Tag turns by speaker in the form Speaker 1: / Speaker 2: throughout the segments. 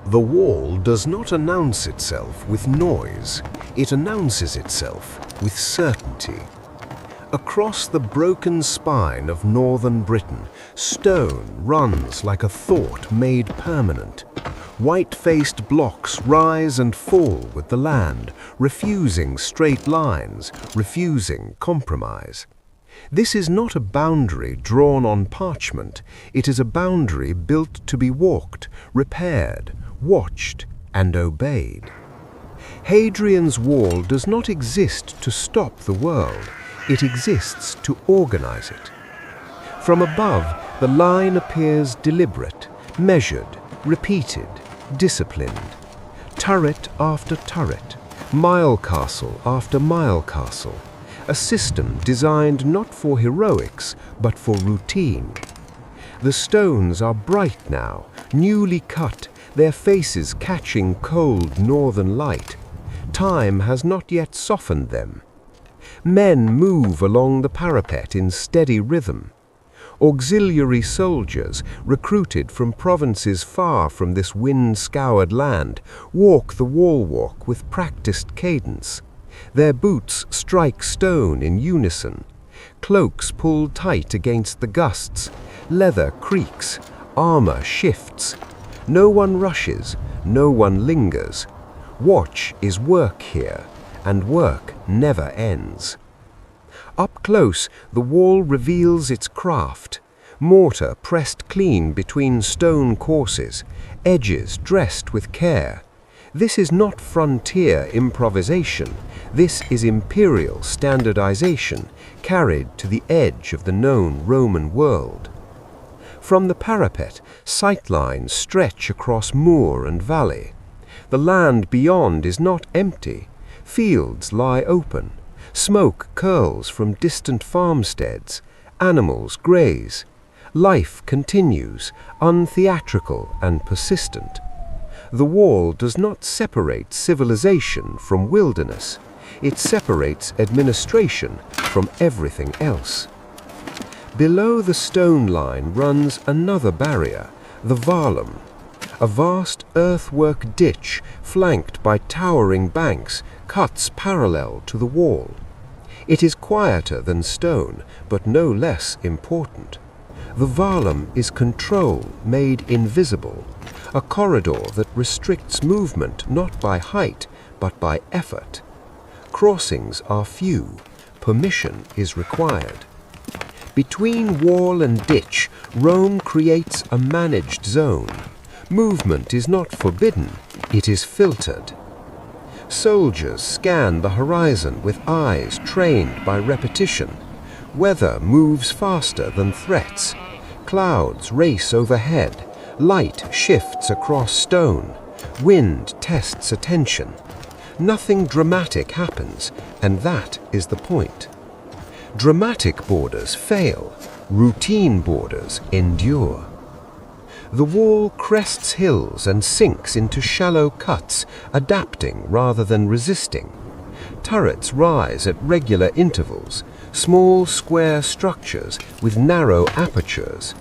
Speaker 1: The wall does not announce itself with noise, it announces itself with certainty. Across the broken spine of northern Britain, stone runs like a thought made permanent. White-faced blocks rise and fall with the land, refusing straight lines, refusing compromise. This is not a boundary drawn on parchment, it is a boundary built to be walked, repaired, watched, and obeyed. Hadrian's wall does not exist to stop the world, it exists to organize it. From above, the line appears deliberate, measured, repeated, disciplined. Turret after turret, mile castle after mile castle, a system designed not for heroics, but for routine. The stones are bright now, newly cut, their faces catching cold northern light. Time has not yet softened them. Men move along the parapet in steady rhythm. Auxiliary soldiers, recruited from provinces far from this wind-scoured land, walk the wall walk with practiced cadence. Their boots strike stone in unison. Cloaks pull tight against the gusts. Leather creaks. Armor shifts. No one rushes. No one lingers. Watch is work here, and work never ends. Up close, the wall reveals its craft. Mortar pressed clean between stone courses, edges dressed with care. This is not frontier improvisation. This is imperial standardization, carried to the edge of the known Roman world. From the parapet, sightlines stretch across moor and valley. The land beyond is not empty. Fields lie open. Smoke curls from distant farmsteads. Animals graze. Life continues, untheatrical and persistent. The wall does not separate civilization from wilderness. It separates administration from everything else. Below the stone line runs another barrier, the Valum, a vast earthwork ditch flanked by towering banks, cuts parallel to the wall. It is quieter than stone, but no less important. The Valum is control made invisible, a corridor that restricts movement not by height, but by effort. Crossings are few. Permission is required. Between wall and ditch, Rome creates a managed zone. Movement is not forbidden, it is filtered. Soldiers scan the horizon with eyes trained by repetition. Weather moves faster than threats. Clouds race overhead. Light shifts across stone. Wind tests attention. Nothing dramatic happens, and that is the point. Dramatic borders fail. Routine borders endure. The wall crests hills and sinks into shallow cuts, adapting rather than resisting. Turrets rise at regular intervals, small square structures with narrow apertures.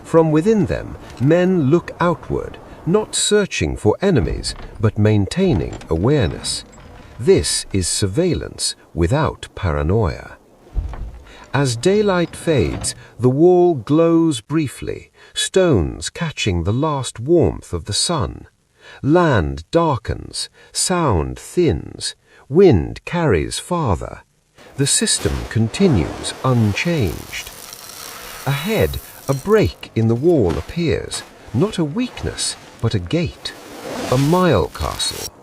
Speaker 1: From within them, men look outward, not searching for enemies, but maintaining awareness. This is surveillance without paranoia. As daylight fades, the wall glows briefly, stones catching the last warmth of the sun. Land darkens, sound thins, wind carries farther. The system continues unchanged. Ahead, a break in the wall appears, not a weakness, but a gate, a mile castle.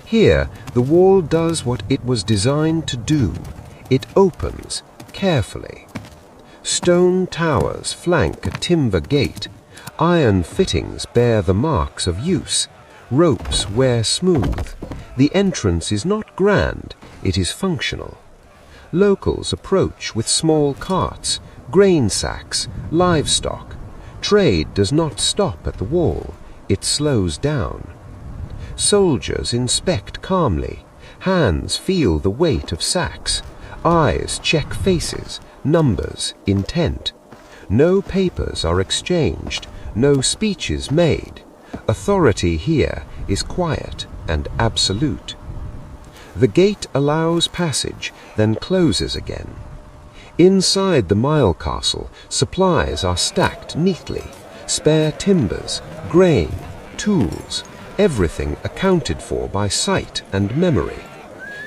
Speaker 1: Here, the wall does what it was designed to do. It opens carefully. Stone towers flank a timber gate. Iron fittings bear the marks of use. Ropes wear smooth. The entrance is not grand, it is functional. Locals approach with small carts, grain sacks, livestock. Trade does not stop at the wall, it slows down. Soldiers inspect calmly. Hands feel the weight of sacks. Eyes check faces, numbers, intent. No papers are exchanged, no speeches made. Authority here is quiet and absolute. The gate allows passage, then closes again. Inside the mile castle, supplies are stacked neatly. Spare timbers, grain, tools, everything accounted for by sight and memory.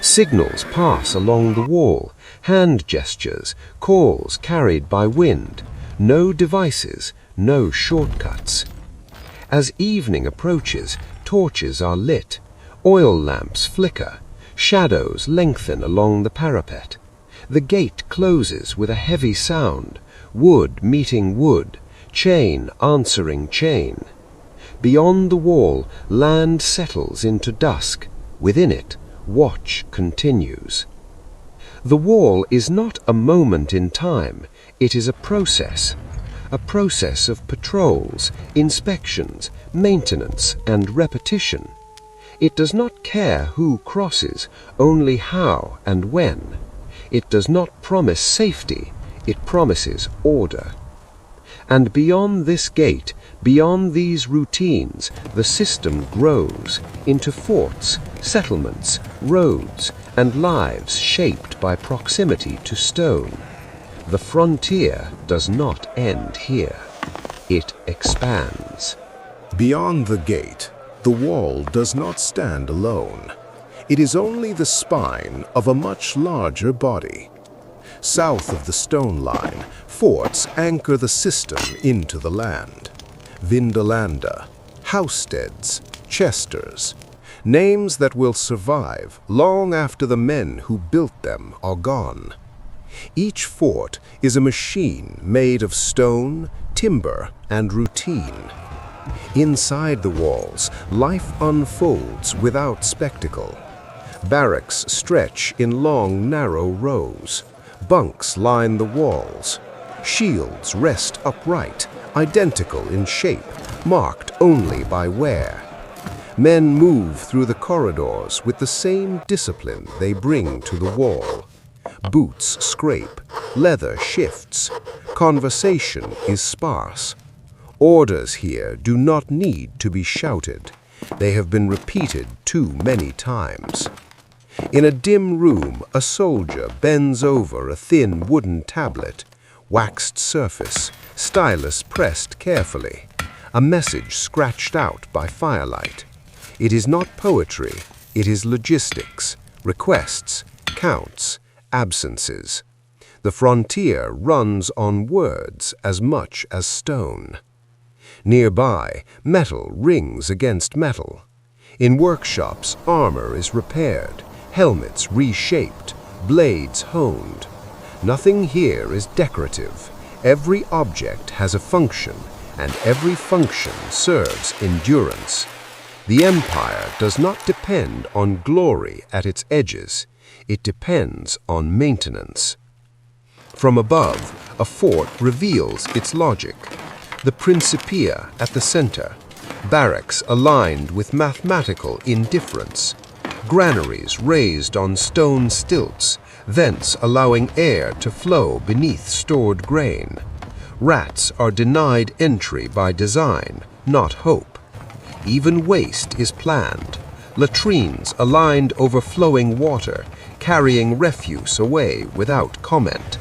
Speaker 1: Signals pass along the wall, hand gestures, calls carried by wind. No devices, no shortcuts. As evening approaches, torches are lit, oil lamps flicker, shadows lengthen along the parapet. The gate closes with a heavy sound, wood meeting wood, chain answering chain. Beyond the wall, land settles into dusk. Within it, watch continues. The wall is not a moment in time, it is a process of patrols, inspections, maintenance, and repetition. It does not care who crosses, only how and when. It does not promise safety, it promises order. And beyond this gate, beyond these routines, the system grows into forts, settlements, roads, and lives shaped by proximity to stone. The frontier does not end here. It expands.
Speaker 2: Beyond the gate, the wall does not stand alone. It is only the spine of a much larger body. South of the stone line, forts anchor the system into the land. Vindolanda, Housesteads, Chesters, names that will survive long after the men who built them are gone. Each fort is a machine made of stone, timber, and routine. Inside the walls, life unfolds without spectacle. Barracks stretch in long, narrow rows. Bunks line the walls. Shields rest upright, identical in shape, marked only by wear. Men move through the corridors with the same discipline they bring to the wall. Boots scrape, leather shifts, conversation is sparse. Orders here do not need to be shouted. They have been repeated too many times. In a dim room, a soldier bends over a thin wooden tablet, waxed surface, stylus pressed carefully, a message scratched out by firelight. It is not poetry, it is logistics, requests, counts, absences. The frontier runs on words as much as stone. Nearby, metal rings against metal. In workshops, armor is repaired, helmets reshaped, blades honed. Nothing here is decorative. Every object has a function, and every function serves endurance. The empire does not depend on glory at its edges. It depends on maintenance. From above, a fort reveals its logic. The Principia at the center, barracks aligned with mathematical indifference, granaries raised on stone stilts, vents allowing air to flow beneath stored grain. Rats are denied entry by design, not hope. Even waste is planned, latrines aligned overflowing water, carrying refuse away without comment.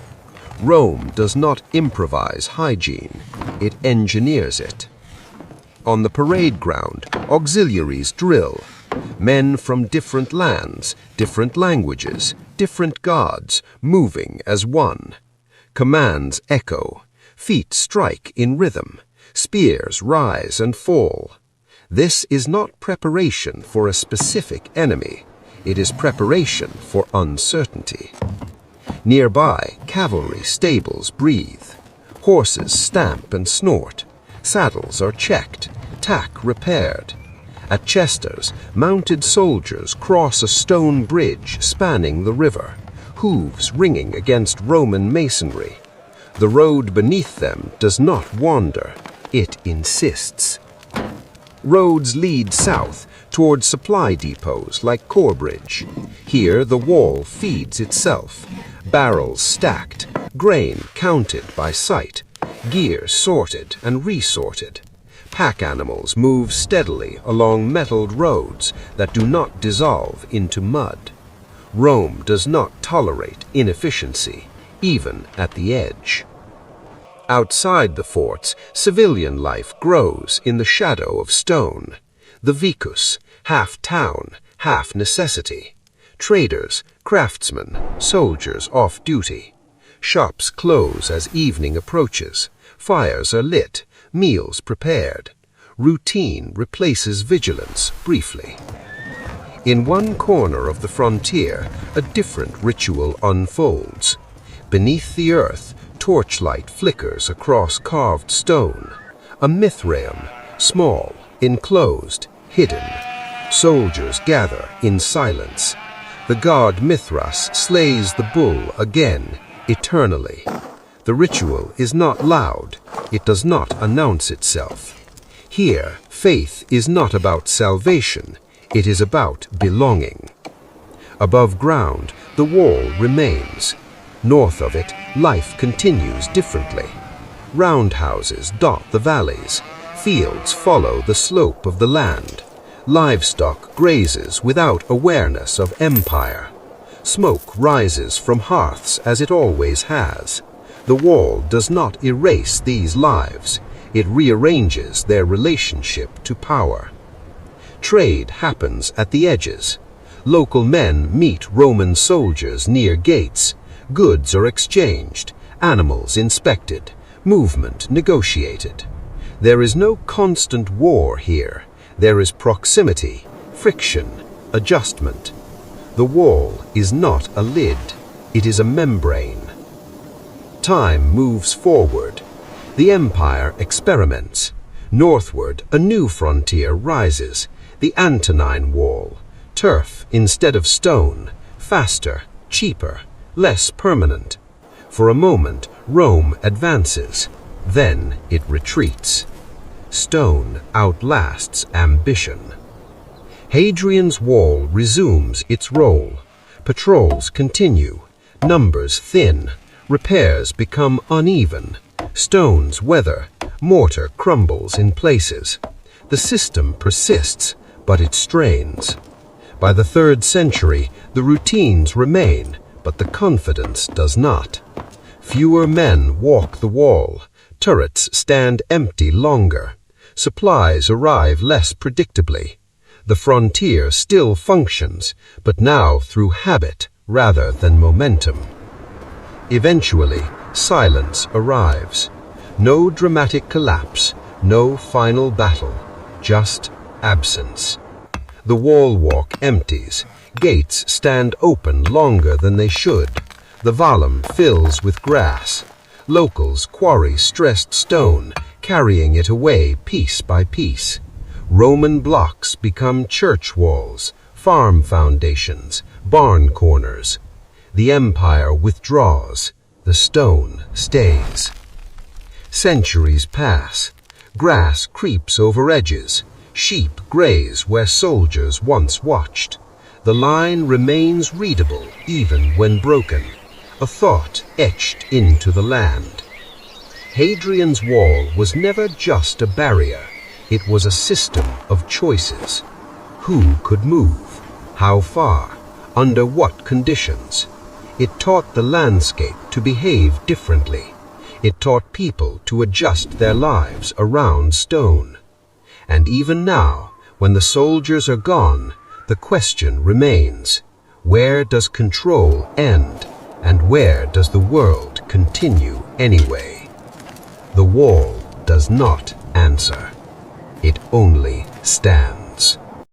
Speaker 2: Rome does not improvise hygiene, it engineers it. On the parade ground, auxiliaries drill. Men from different lands, different languages, different gods, moving as one. Commands echo. Feet strike in rhythm. Spears rise and fall. This is not preparation for a specific enemy. It is preparation for uncertainty. Nearby, cavalry stables breathe. Horses stamp and snort. Saddles are checked, tack repaired. At Chester's, mounted soldiers cross a stone bridge spanning the river, hooves ringing against Roman masonry. The road beneath them does not wander, it insists. Roads lead south toward supply depots like Corbridge. Here the wall feeds itself, barrels stacked, grain counted by sight, gear sorted and resorted.
Speaker 1: pack animals move steadily along metalled roads that do not dissolve into mud. Rome does not tolerate inefficiency, even at the edge. Outside the forts, civilian life grows in the shadow of stone. The vicus, half town, half necessity. Traders, craftsmen, soldiers off duty. Shops close as evening approaches. Fires are lit, meals prepared. Routine replaces vigilance briefly. In one corner of the frontier, a different ritual unfolds. Beneath the earth, torchlight flickers across carved stone. A mithraeum, small, enclosed, hidden. Soldiers gather in silence. The god Mithras slays the bull again, eternally. The ritual is not loud. It does not announce itself. Here, faith is not about salvation. It is about belonging. Above ground, the wall remains. North of it, life continues differently. Roundhouses dot the valleys. Fields follow the slope of the land. Livestock grazes without awareness of empire. Smoke rises from hearths as it always has. The wall does not erase these lives. It rearranges their relationship to power. Trade happens at the edges. Local men meet Roman soldiers near gates. Goods are exchanged, animals inspected, movement negotiated. There is no constant war here. There is proximity, friction, adjustment. The wall is not a lid. It is a membrane. Time moves forward. The empire experiments. Northward, a new frontier rises. The Antonine Wall. Turf instead of stone. Faster, cheaper, less permanent. For a moment, Rome advances. Then it retreats. Stone outlasts ambition. Hadrian's Wall resumes its role. Patrols continue. Numbers thin. Repairs become uneven. Stones weather. Mortar crumbles in places. The system persists, but it strains. By the 3rd century, the routines remain, but the confidence does not. Fewer men walk the wall. Turrets stand empty longer. Supplies arrive less predictably. The frontier still functions, but now through habit rather than momentum. Eventually, silence arrives. No dramatic collapse, no final battle, just absence. The wall walk empties. Gates stand open longer than they should. The vallum fills with grass. Locals quarry stressed stone, carrying it away piece by piece. Roman blocks become church walls, farm foundations, barn corners. The empire withdraws. The stone stays. Centuries pass. Grass creeps over edges. Sheep graze where soldiers once watched. The line remains readable even when broken, a thought etched into the land. Hadrian's Wall was never just a barrier. It was a system of choices. Who could move? How far? Under what conditions? It taught the landscape to behave differently. It taught people to adjust their lives around stone. And even now, when the soldiers are gone, the question remains, where does control end, and where does the world continue anyway? The wall does not answer. It only stands.